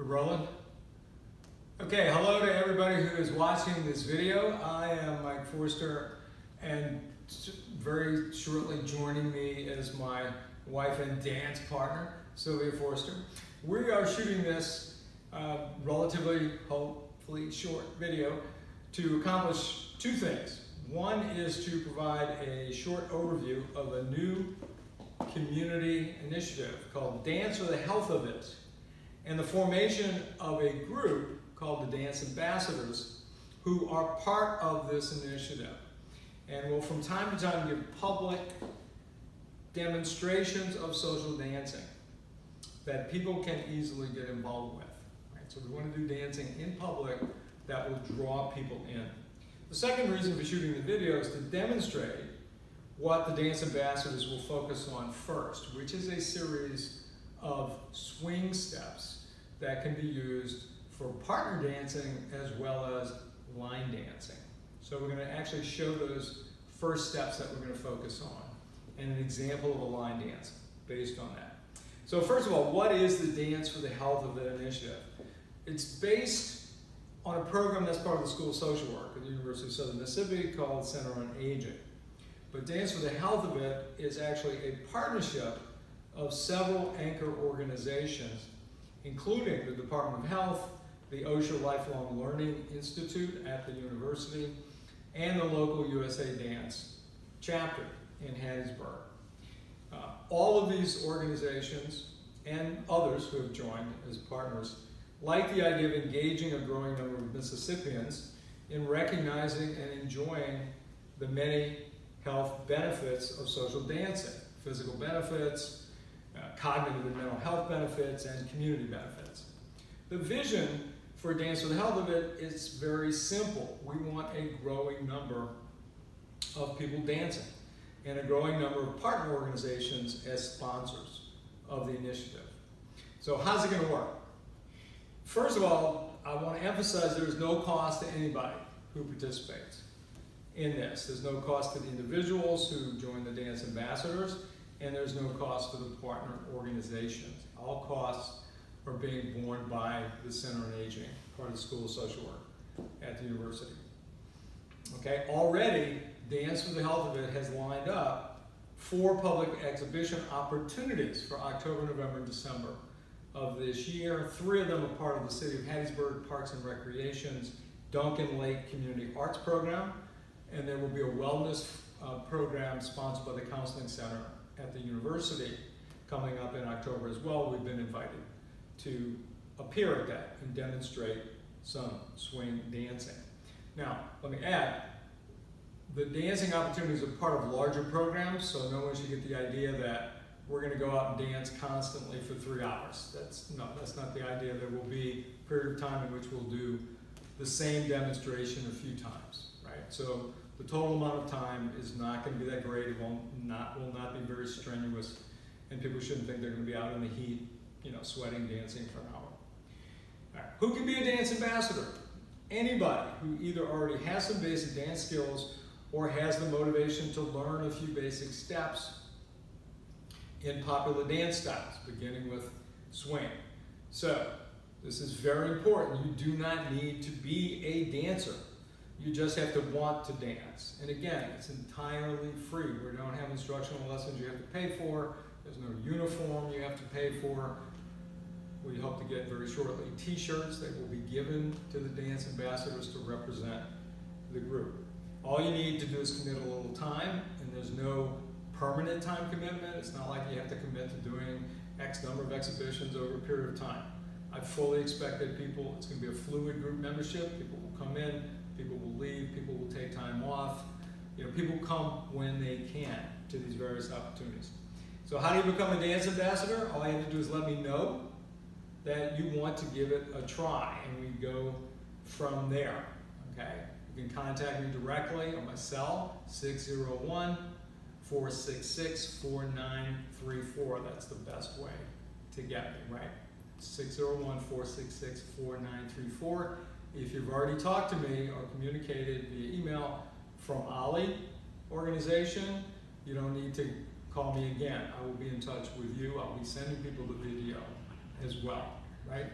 We're rolling? Okay, hello to everybody who is watching this video. I am Mike Forster, and very shortly joining me is my wife and dance partner, Sylvia Forster. We are shooting this relatively, hopefully short video to accomplish two things. One is to provide a short overview of a new community initiative called Dance for the Health of It, and the formation of a group called the Dance Ambassadors, who are part of this initiative. And will from time to time give public demonstrations of social dancing that people can easily get involved with. Right? So we want to do dancing in public that will draw people in. The second reason for shooting the video is to demonstrate what the Dance Ambassadors will focus on first, which is a series of swing steps that can be used for partner dancing as well as line dancing. So we're going to actually show those first steps that we're going to focus on and an example of a line dance based on that. So first of all, what is the Dance for the Health of It initiative? It's based on a program that's part of the School of Social Work at the University of Southern Mississippi called Center on Aging. But Dance for the Health of It is actually a partnership of several anchor organizations, including the Department of Health, the OSHA Lifelong Learning Institute at the university, and the local USA Dance chapter in Hattiesburg. All of these organizations and others who have joined as partners like the idea of engaging a growing number of Mississippians in recognizing and enjoying the many health benefits of social dancing, physical benefits, cognitive and mental health benefits, and community benefits. The vision for Dance for the Health of It is very simple. We want a growing number of people dancing and a growing number of partner organizations as sponsors of the initiative. So how's it going to work? First of all, I want to emphasize there is no cost to anybody who participates in this. There's no cost to the individuals who join the Dance Ambassadors, and there's no cost to the partner organizations. All costs are being borne by the Center on Aging, part of the School of Social Work at the university. Okay, already Dance for the Health of It has lined up 4 public exhibition opportunities for October, November, and December of this year. 3 of them are part of the City of Hattiesburg Parks and Recreation's Duncan Lake Community Arts Program, and there will be a wellness program sponsored by the Counseling Center at the university coming up in October as well. We've been invited to appear at that and demonstrate some swing dancing. Now, let me add, the dancing opportunities are part of larger programs, so no one should get the idea that we're going to go out and dance constantly for 3 hours. That's not the idea. There will be a period of time in which we'll do the same demonstration a few times, right? So the total amount of time is not going to be that great. It will not be very strenuous, and people shouldn't think they're going to be out in the heat, sweating, dancing for an hour. All right. Who can be a dance ambassador? Anybody who either already has some basic dance skills or has the motivation to learn a few basic steps in popular dance styles, beginning with swing. So, this is very important. You do not need to be a dancer. You just have to want to dance. And again, it's entirely free. We don't have instructional lessons you have to pay for. There's no uniform you have to pay for. We hope to get very shortly t-shirts that will be given to the Dance Ambassadors to represent the group. All you need to do is commit a little time, and there's no permanent time commitment. It's not like you have to commit to doing X number of exhibitions over a period of time. I fully expect that it's going to be a fluid group membership. People will come in, people will leave, people will take time off. People come when they can to these various opportunities. So how do you become a Dance Ambassador? All you have to do is let me know that you want to give it a try, and we go from there, okay? You can contact me directly on my cell, 601-466-4934. That's the best way to get me, right? 601-466-4934. If you've already talked to me or communicated via email from Ali organization, you don't need to call me again. I will be in touch with you. I'll be sending people the video as well, right?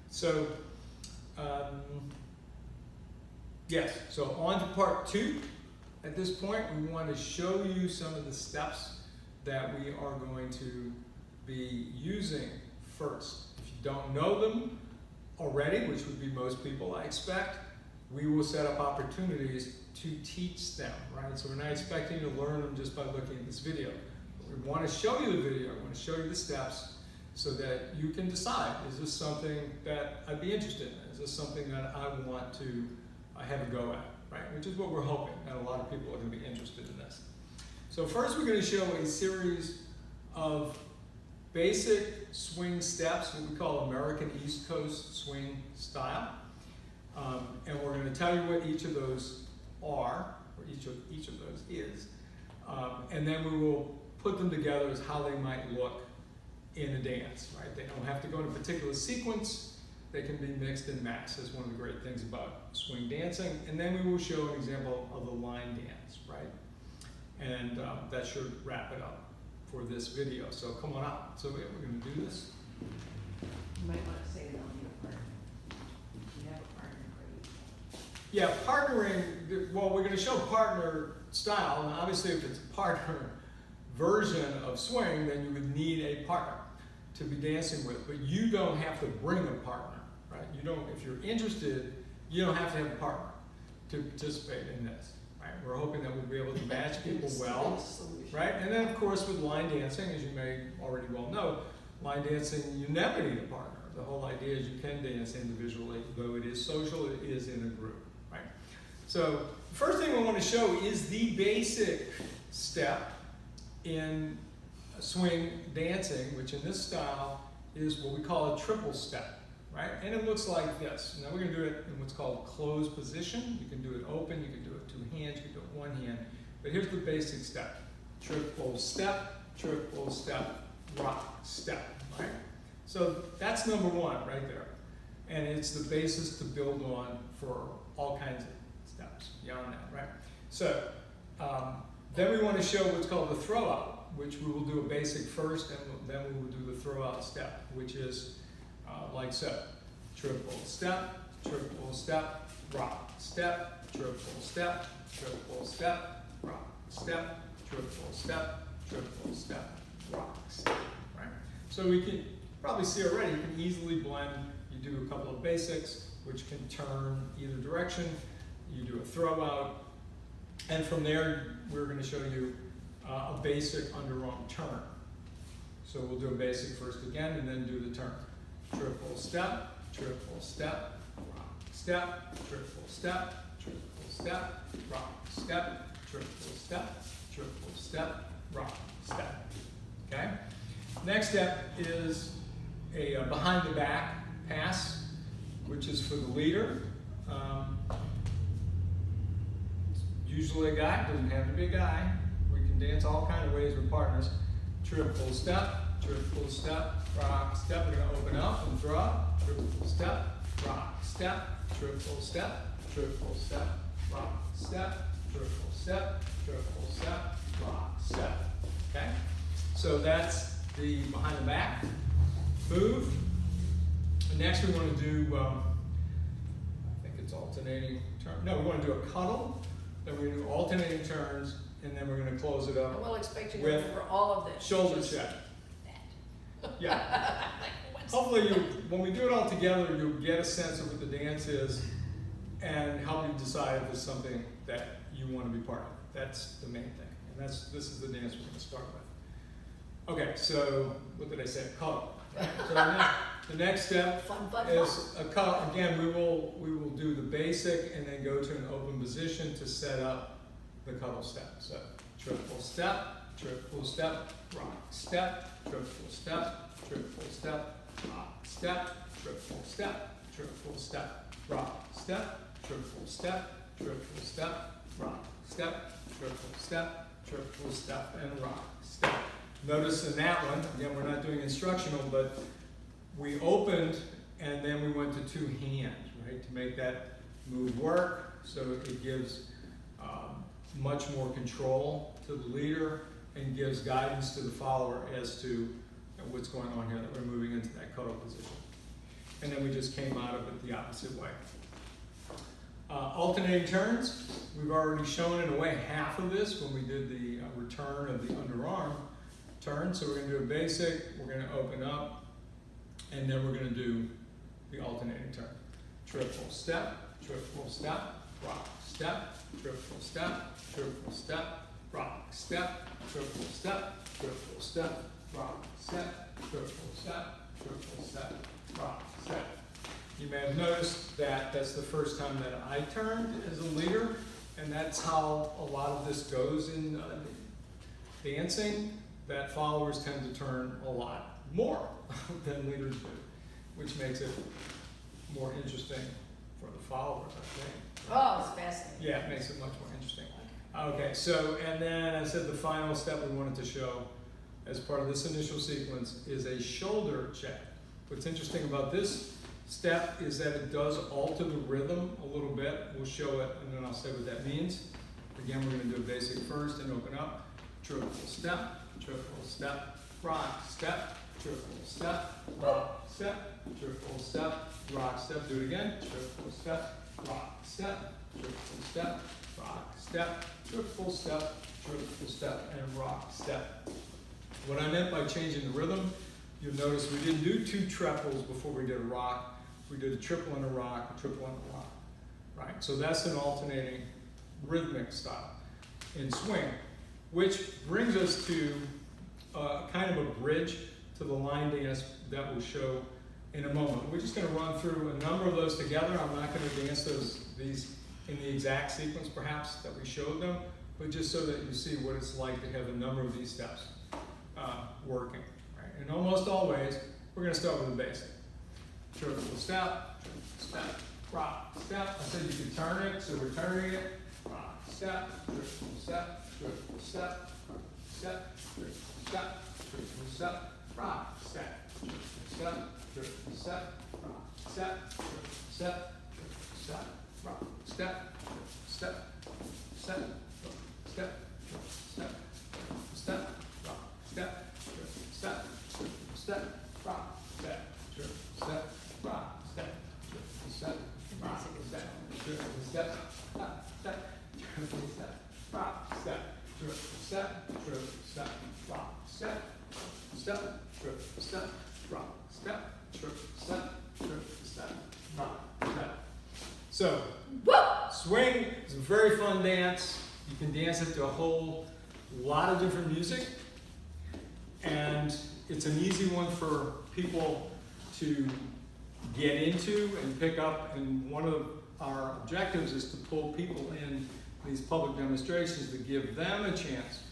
So, yes, so on to part 2. At this point, we want to show you some of the steps that we are going to be using first. If you don't know them already, which would be most people, I expect, we will set up opportunities to teach them, right? So we're not expecting you to learn them just by looking at this video. But we want to show you the video, we want to show you the steps so that you can decide, is this something that I'd be interested in? Is this something that I want to have a go at, right? Which is what we're hoping, that a lot of people are going to be interested in this. So first we're going to show a series of basic swing steps, what we call American East Coast swing style. And we're going to tell you what each of those are, or each of those is. And then we will put them together as how they might look in a dance, right? They don't have to go in a particular sequence. They can be mixed and matched. That's one of the great things about swing dancing. And then we will show an example of the line dance, right? And that should wrap it up for this video. So come on out. So we're going to do this. You might want to say that on your partner. You have a partner, great. Yeah, partnering, well, we're going to show partner style. And obviously, if it's a partner version of swing, then you would need a partner to be dancing with. But you don't have to bring a partner, right? You don't, if you're interested, you don't have to have a partner to participate in this. Right? We're hoping that we'll be able to match people well, right? And then, of course, with line dancing, as you may already well know, line dancing, you never need a partner. The whole idea is you can dance individually, though it is social, it is in a group, right? So, the first thing we want to show is the basic step in swing dancing, which in this style is what we call a triple step. Right? And it looks like this. Now we're going to do it in what's called closed position. You can do it open, you can do it 2 hands, you can do it 1 hand. But here's the basic step. Triple step, rock, step, right? So that's number 1 right there. And it's the basis to build on for all kinds of steps beyond that, right? So then we want to show what's called the throw out, which we will do a basic first, and then we will do the throw out step, which is like so. Triple step, rock, step, triple step, rock, step, triple step, rock, step, right? So we can probably see already, you can easily blend. You do a couple of basics, which can turn either direction. You do a throw out. And from there, we're going to show you a basic underarm turn. So we'll do a basic first again, and then do the turn. Triple step, rock, step, triple step, rock, step, triple step, rock, step. Okay? Next step is a behind the back pass, which is for the leader. Usually a guy, doesn't have to be a guy. We can dance all kinds of ways with partners. Triple step, rock, step. We're going to open up and throw up. Triple step, rock, step, triple step, rock, step, triple step, rock, step. Okay? So that's the behind the back move. And next we want to do, I think it's alternating turn. No, we want to do a cuddle. Then we're going to do alternating turns, and then we're going to close it up. I will expect you to with remember all of this. Shoulder check. Yeah. Hopefully, when we do it all together, you'll get a sense of what the dance is and help you decide if it's something that you want to be part of. That's the main thing. And this is the dance we're going to start with. Okay, so what did I say? Cuddle. Right? So the next step is a cuddle. Again, we will do the basic and then go to an open position to set up the cuddle step. So triple step, rock, step, triple step, rock, step, triple step, rock, step, triple step, rock, step, triple step, and rock, step. Notice in that one, again, we're not doing instructional, but we opened and then we went to 2 hands, right, to make that move work. So it gives much more control to the leader and gives guidance to the follower as to what's going on here, that we're moving into that cuddle position. and then we just came out of it the opposite way. Alternating turns, we've already shown in a way half of this when we did the return of the underarm turn. So we're going to do a basic, we're going to open up, and then we're going to do the alternating turn. Triple step, rock, step, triple step, rock, step, triple step, rock, step, triple step, rock, step. You may have noticed that that's the first time that I turned as a leader, and that's how a lot of this goes in dancing, that followers tend to turn a lot more than leaders do, which makes it more interesting for the followers, I think. Oh, it's fascinating. Yeah, it makes it much more interesting. Okay, so, and then I said the final step we wanted to show as part of this initial sequence is a shoulder check. What's interesting about this step is that it does alter the rhythm a little bit. We'll show it, and then I'll say what that means. Again, we're going to do a basic first and open up. Triple step, rock, step, triple step, rock, step, triple step, rock, step. Do it again. Triple step, rock, step, triple step, rock, step, triple step, and rock, step. What I meant by changing the rhythm, you'll notice we didn't do two triples before we did a rock. We did a triple and a rock, a triple and a rock, right? So that's an alternating rhythmic style in swing, which brings us to kind of a bridge to the line dance that we'll show in a moment. We're just going to run through a number of those together. I'm not going to dance these in the exact sequence, perhaps, that we showed them, but just so that you see what it's like to have a number of these steps working. Right? In almost always, we're going to start with the basic. Triple step, rock, step. I said you can turn it, so we're turning it. Rock, step, triple step, triple step, step, triple step, triple step, rock, step, triple step, triple step, rock, step, triple step, triple step, rock, step, step, step, step, step, step, rock, step, step, step, rock, step, step, rock, step, step, rock, step, step, step, step, rock, step, step, step, rock, step, step, step, rock, step, step, step, rock, step. So, swing is a very fun dance. You can dance it to a whole lot of different music, and it's an easy one for people to get into and pick up, and one of our objectives is to pull people in these public demonstrations to give them a chance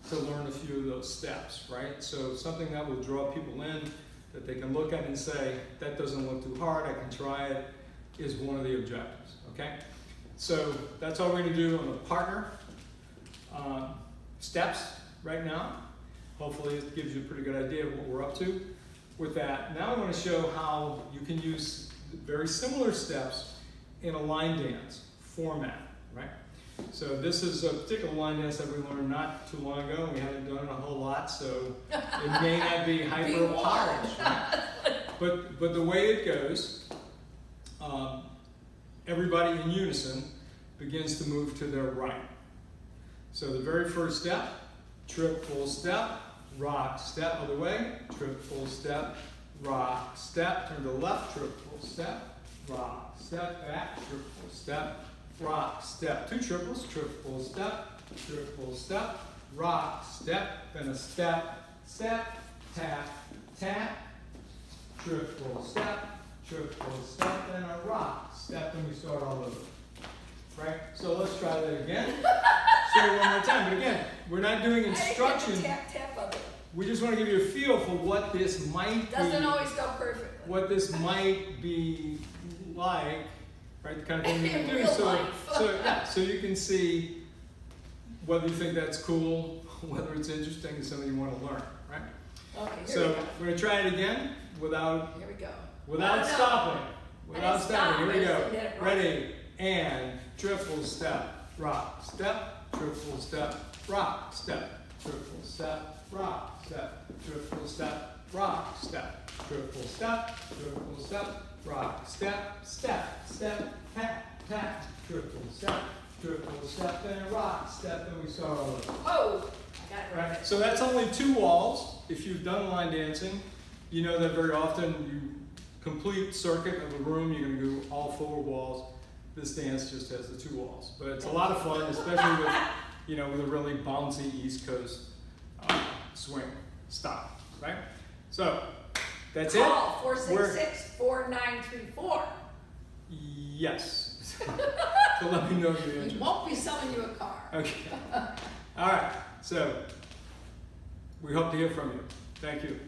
to learn a few of those steps, right? So something that will draw people in, that they can look at and say, that doesn't look too hard, I can try it, is one of the objectives, okay? So that's all we're going to do on the partner steps right now. Hopefully it gives you a pretty good idea of what we're up to with that. Now I want to show how you can use very similar steps in a line dance format, right? So this is a particular line dance that we learned not too long ago, and we haven't done it a whole lot, so it may not be hyper polished, right? But the way it goes, everybody in unison begins to move to their right. So the very first step, triple step, rock, step, other way, triple step, rock, step, turn to the left, triple step, rock, step, back, triple step, rock, step, two triples, triple step, rock, step, then a step, step, tap, tap, triple step, then a rock, step, and we start all over. Right? So let's try that again. Say it one more time. But again, we're not doing instruction. Tap, tap of it. We just want to give you a feel for what this might Doesn't be. always go perfectly. What this might be like, right? The kind of thing you can In do. real life. So you can see whether you think that's cool, whether it's interesting, and something you want to learn, right? Okay, here So we go. we're going to try it again without Here we go. stopping. Without stopping. Here we go. Stop. Ready? And triple step, rock, step, triple step, rock, step, triple step, rock, step, triple step, rock, step, triple step, step, step, step, tap, tap, triple step, and rock, step, and we start all over. Oh, I got it right. Right? So that's only 2 walls. If you've done line dancing, you know that very often you complete circuit of a room, you're going to do all 4 walls. This dance just has the 2 walls. But it's a lot of fun, especially with, with a really bouncy East Coast swing style, right? So that's it. Call 466-4934. Yes. So let me know if you're We interested. won't be selling you a car. Okay. All right. So we hope to hear from you. Thank you.